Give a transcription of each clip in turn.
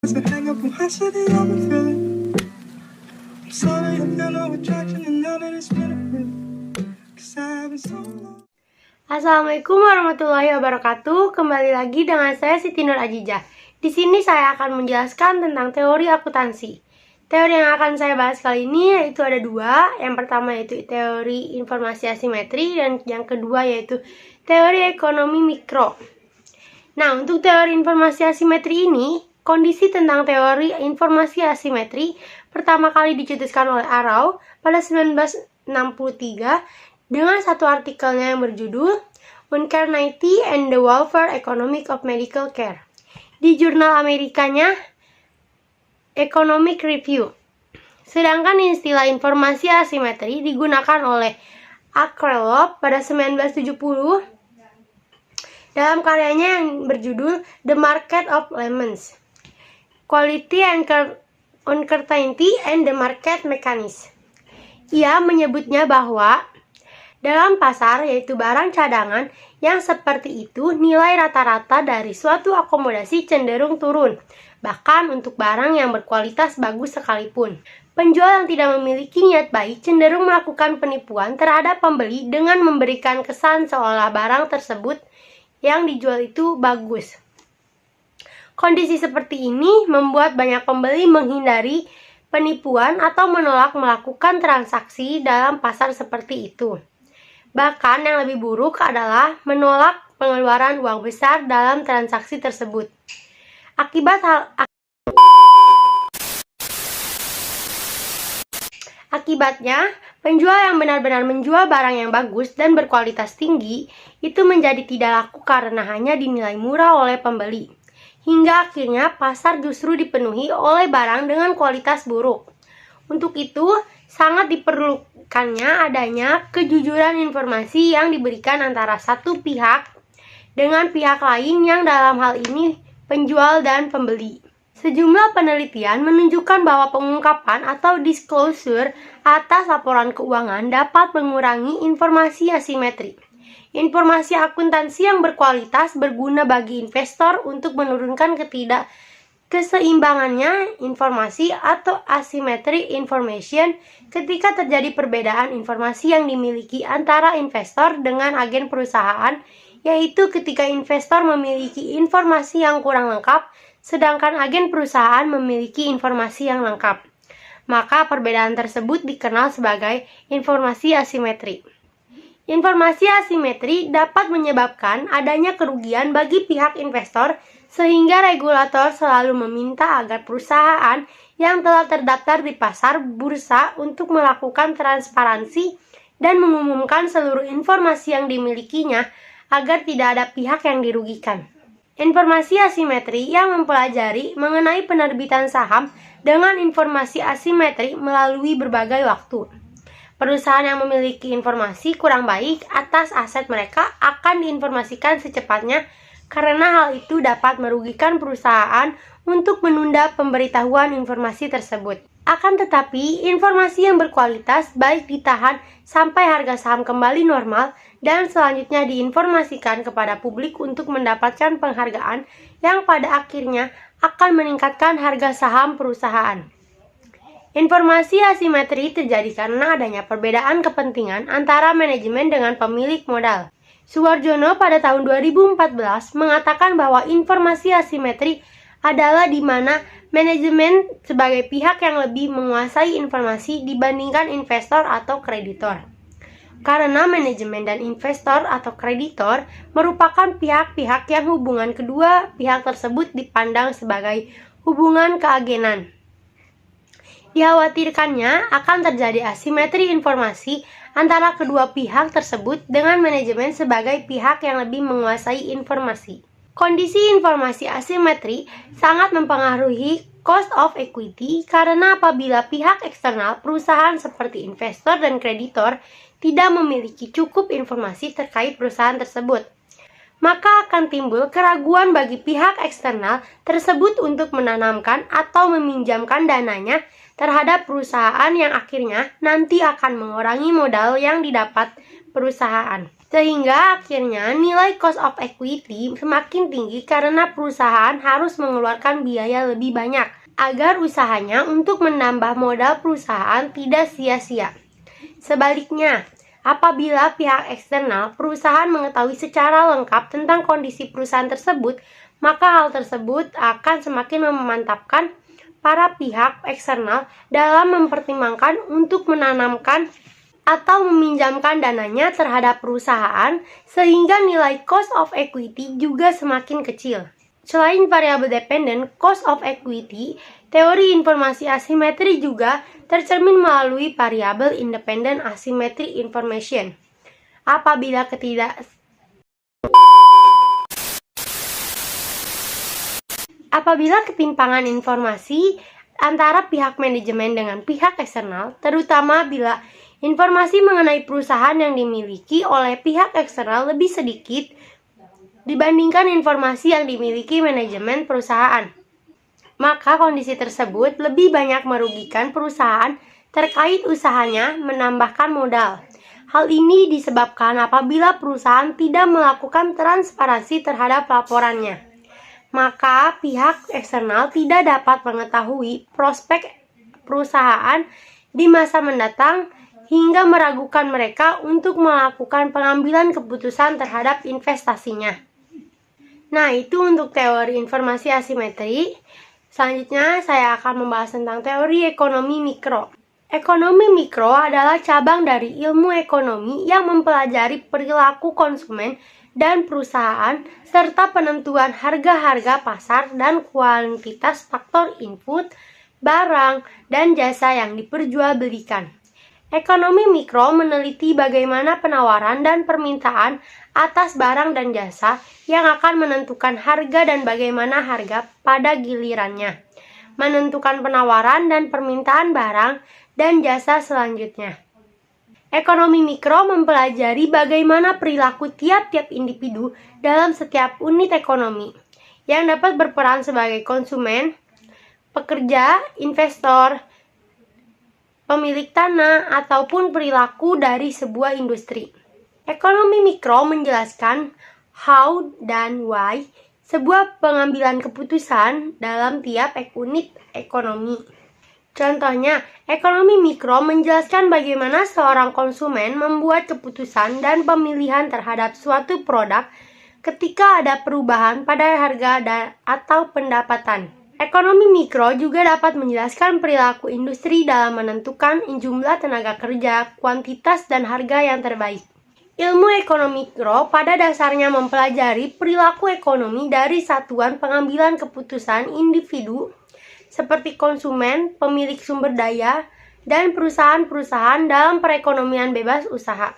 Hang up from high city, I've been feeling. I'm sorry, I feel no attraction, and now that it's been a bit. 'Cause I've been so long. Assalamualaikum warahmatullahi wabarakatuh. Kembali lagi dengan saya Siti Nur Ajijah. Di sini saya akan menjelaskan tentang teori akuntansi. Teori yang akan saya bahas kali ini yaitu ada dua. Yang pertama yaitu teori informasi asimetri dan yang kedua yaitu teori ekonomi mikro. Nah, untuk teori informasi asimetri ini, kondisi tentang teori informasi asimetri pertama kali dicetuskan oleh Arrow pada 1963 dengan satu artikelnya yang berjudul Uncertainty and the Welfare Economic of Medical Care di jurnal Amerikanya Economic Review. Sedangkan istilah informasi asimetri digunakan oleh Akrelov pada 1970 dalam karyanya yang berjudul The Market of Lemons, Quality and Uncertainty and the Market Mechanics. Ia menyebutnya bahwa dalam pasar, yaitu barang cadangan yang seperti itu, nilai rata-rata dari suatu akomodasi cenderung turun, bahkan untuk barang yang berkualitas bagus sekalipun. Penjual yang tidak memiliki niat baik cenderung melakukan penipuan terhadap pembeli dengan memberikan kesan seolah barang tersebut yang dijual itu bagus. Kondisi seperti ini membuat banyak pembeli menghindari penipuan atau menolak melakukan transaksi dalam pasar seperti itu. Bahkan yang lebih buruk adalah menolak pengeluaran uang besar dalam transaksi tersebut. Akibatnya, penjual yang benar-benar menjual barang yang bagus dan berkualitas tinggi itu menjadi tidak laku karena hanya dinilai murah oleh pembeli. Hingga akhirnya pasar justru dipenuhi oleh barang dengan kualitas buruk. Untuk itu, sangat diperlukannya adanya kejujuran informasi yang diberikan antara satu pihak dengan pihak lain yang dalam hal ini penjual dan pembeli. Sejumlah penelitian menunjukkan bahwa pengungkapan atau disclosure atas laporan keuangan dapat mengurangi informasi asimetri. Informasi akuntansi yang berkualitas berguna bagi investor untuk menurunkan keseimbangannya informasi atau asymmetry information ketika terjadi perbedaan informasi yang dimiliki antara investor dengan agen perusahaan, yaitu ketika investor memiliki informasi yang kurang lengkap sedangkan agen perusahaan memiliki informasi yang lengkap. Maka perbedaan tersebut dikenal sebagai informasi asimetri. Informasi asimetri dapat menyebabkan adanya kerugian bagi pihak investor sehingga regulator selalu meminta agar perusahaan yang telah terdaftar di pasar bursa untuk melakukan transparansi dan mengumumkan seluruh informasi yang dimilikinya agar tidak ada pihak yang dirugikan. Informasi asimetri yang mempelajari mengenai penerbitan saham dengan informasi asimetri melalui berbagai waktu. Perusahaan yang memiliki informasi kurang baik atas aset mereka akan diinformasikan secepatnya karena hal itu dapat merugikan perusahaan untuk menunda pemberitahuan informasi tersebut. Akan tetapi, informasi yang berkualitas baik ditahan sampai harga saham kembali normal dan selanjutnya diinformasikan kepada publik untuk mendapatkan penghargaan yang pada akhirnya akan meningkatkan harga saham perusahaan. Informasi asimetri terjadi karena adanya perbedaan kepentingan antara manajemen dengan pemilik modal. Suwarjono pada tahun 2014 mengatakan bahwa informasi asimetri adalah di mana manajemen sebagai pihak yang lebih menguasai informasi dibandingkan investor atau kreditor. Karena manajemen dan investor atau kreditor merupakan pihak-pihak yang hubungan kedua pihak tersebut dipandang sebagai hubungan keagenan. Dikhawatirkannya akan terjadi asimetri informasi antara kedua pihak tersebut dengan manajemen sebagai pihak yang lebih menguasai informasi. Kondisi informasi asimetri sangat mempengaruhi cost of equity karena apabila pihak eksternal perusahaan seperti investor dan kreditor tidak memiliki cukup informasi terkait perusahaan tersebut, maka akan timbul keraguan bagi pihak eksternal tersebut untuk menanamkan atau meminjamkan dananya terhadap perusahaan yang akhirnya nanti akan mengurangi modal yang didapat perusahaan. Sehingga akhirnya nilai cost of equity semakin tinggi karena perusahaan harus mengeluarkan biaya lebih banyak agar usahanya untuk menambah modal perusahaan tidak sia-sia. Sebaliknya, apabila pihak eksternal perusahaan mengetahui secara lengkap tentang kondisi perusahaan tersebut, maka hal tersebut akan semakin memantapkan para pihak eksternal dalam mempertimbangkan untuk menanamkan atau meminjamkan dananya terhadap perusahaan, sehingga nilai cost of equity juga semakin kecil. Selain variabel dependen cost of equity, teori informasi asimetri juga tercermin melalui variabel independent asymmetry information. Apabila ketimpangan informasi antara pihak manajemen dengan pihak eksternal, terutama bila informasi mengenai perusahaan yang dimiliki oleh pihak eksternal lebih sedikit dibandingkan informasi yang dimiliki manajemen perusahaan, maka kondisi tersebut lebih banyak merugikan perusahaan terkait usahanya menambahkan modal. Hal ini disebabkan apabila perusahaan tidak melakukan transparansi terhadap laporannya, maka pihak eksternal tidak dapat mengetahui prospek perusahaan di masa mendatang hingga meragukan mereka untuk melakukan pengambilan keputusan terhadap investasinya. Nah, itu untuk teori informasi asimetri. Selanjutnya, saya akan membahas tentang teori ekonomi mikro. Ekonomi mikro adalah cabang dari ilmu ekonomi yang mempelajari perilaku konsumen dan perusahaan, serta penentuan harga-harga pasar dan kuantitas faktor input, barang, dan jasa yang diperjualbelikan. Ekonomi mikro meneliti bagaimana penawaran dan permintaan atas barang dan jasa yang akan menentukan harga dan bagaimana harga pada gilirannya, menentukan penawaran dan permintaan barang dan jasa selanjutnya. Ekonomi mikro mempelajari bagaimana perilaku tiap-tiap individu dalam setiap unit ekonomi yang dapat berperan sebagai konsumen, pekerja, investor, pemilik tanah, ataupun perilaku dari sebuah industri. Ekonomi mikro menjelaskan how dan why sebuah pengambilan keputusan dalam tiap unit ekonomi. Contohnya, ekonomi mikro menjelaskan bagaimana seorang konsumen membuat keputusan dan pemilihan terhadap suatu produk ketika ada perubahan pada harga atau pendapatan. Ekonomi mikro juga dapat menjelaskan perilaku industri dalam menentukan jumlah tenaga kerja, kuantitas, dan harga yang terbaik. Ilmu ekonomi mikro pada dasarnya mempelajari perilaku ekonomi dari satuan pengambilan keputusan individu seperti konsumen, pemilik sumber daya, dan perusahaan-perusahaan dalam perekonomian bebas usaha.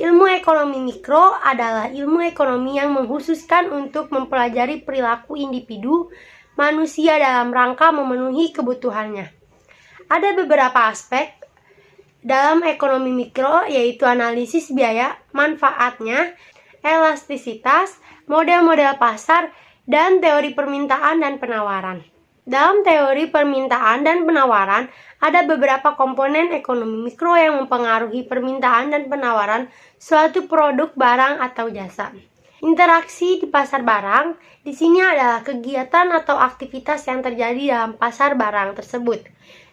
Ilmu ekonomi mikro adalah ilmu ekonomi yang mengkhususkan untuk mempelajari perilaku individu manusia dalam rangka memenuhi kebutuhannya. Ada beberapa aspek dalam ekonomi mikro, yaitu analisis biaya, manfaatnya, elastisitas, model-model pasar, dan teori permintaan dan penawaran. Dalam teori permintaan dan penawaran, ada beberapa komponen ekonomi mikro yang mempengaruhi permintaan dan penawaran suatu produk, barang, atau jasa. Interaksi di pasar barang di sini adalah kegiatan atau aktivitas yang terjadi dalam pasar barang tersebut.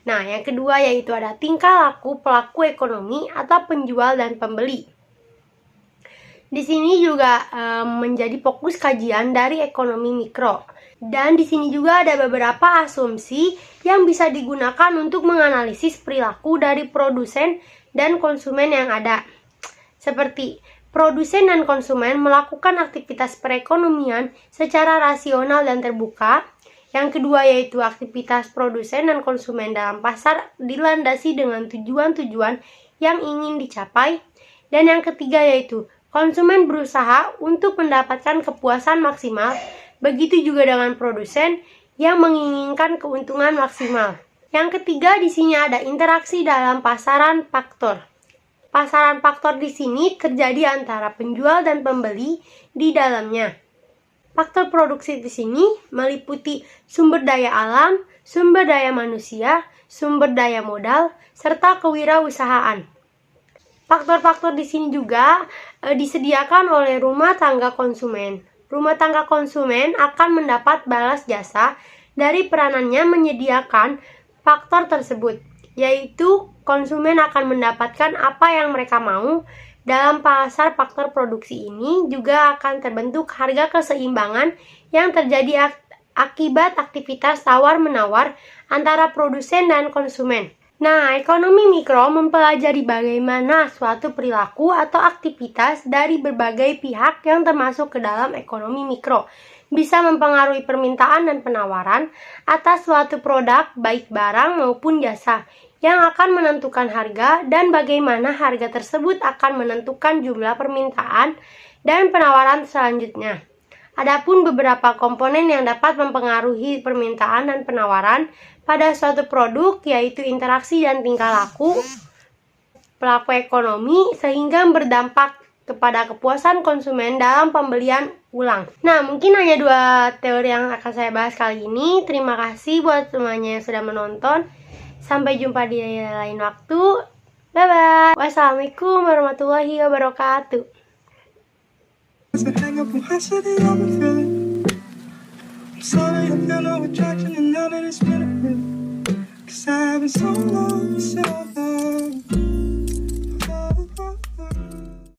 Nah, yang kedua yaitu ada tingkah laku pelaku ekonomi atau penjual dan pembeli. Di sini juga menjadi fokus kajian dari ekonomi mikro. Dan di sini juga ada beberapa asumsi yang bisa digunakan untuk menganalisis perilaku dari produsen dan konsumen yang ada. Seperti produsen dan konsumen melakukan aktivitas perekonomian secara rasional dan terbuka. Yang kedua yaitu aktivitas produsen dan konsumen dalam pasar dilandasi dengan tujuan-tujuan yang ingin dicapai. Dan yang ketiga yaitu konsumen berusaha untuk mendapatkan kepuasan maksimal, begitu juga dengan produsen yang menginginkan keuntungan maksimal. Yang ketiga di sini ada interaksi dalam pasaran faktor. Pasaran faktor di sini terjadi antara penjual dan pembeli di dalamnya. Faktor produksi di sini meliputi sumber daya alam, sumber daya manusia, sumber daya modal, serta kewirausahaan. Faktor-faktor di sini juga disediakan oleh rumah tangga konsumen. Rumah tangga konsumen akan mendapat balas jasa dari peranannya menyediakan faktor tersebut, yaitu konsumen akan mendapatkan apa yang mereka mau. Dalam pasar faktor produksi ini juga akan terbentuk harga keseimbangan yang terjadi akibat aktivitas tawar-menawar antara produsen dan konsumen. Nah, ekonomi mikro mempelajari bagaimana suatu perilaku atau aktivitas dari berbagai pihak yang termasuk ke dalam ekonomi mikro bisa mempengaruhi permintaan dan penawaran atas suatu produk, baik barang maupun jasa, yang akan menentukan harga dan bagaimana harga tersebut akan menentukan jumlah permintaan dan penawaran selanjutnya. Adapun beberapa komponen yang dapat mempengaruhi permintaan dan penawaran pada suatu produk, yaitu interaksi dan tingkah laku pelaku ekonomi, sehingga berdampak kepada kepuasan konsumen dalam pembelian ulang. Nah, mungkin hanya 2 teori yang akan saya bahas kali ini. Terima kasih buat semuanya yang sudah menonton. Sampai jumpa di lain waktu. Bye-bye. Wassalamualaikum warahmatullahi wabarakatuh. As I hang up from custody, I've been feeling. I'm sorry, I feel no attraction, and now that it's been a bit. 'Cause I've been so long, so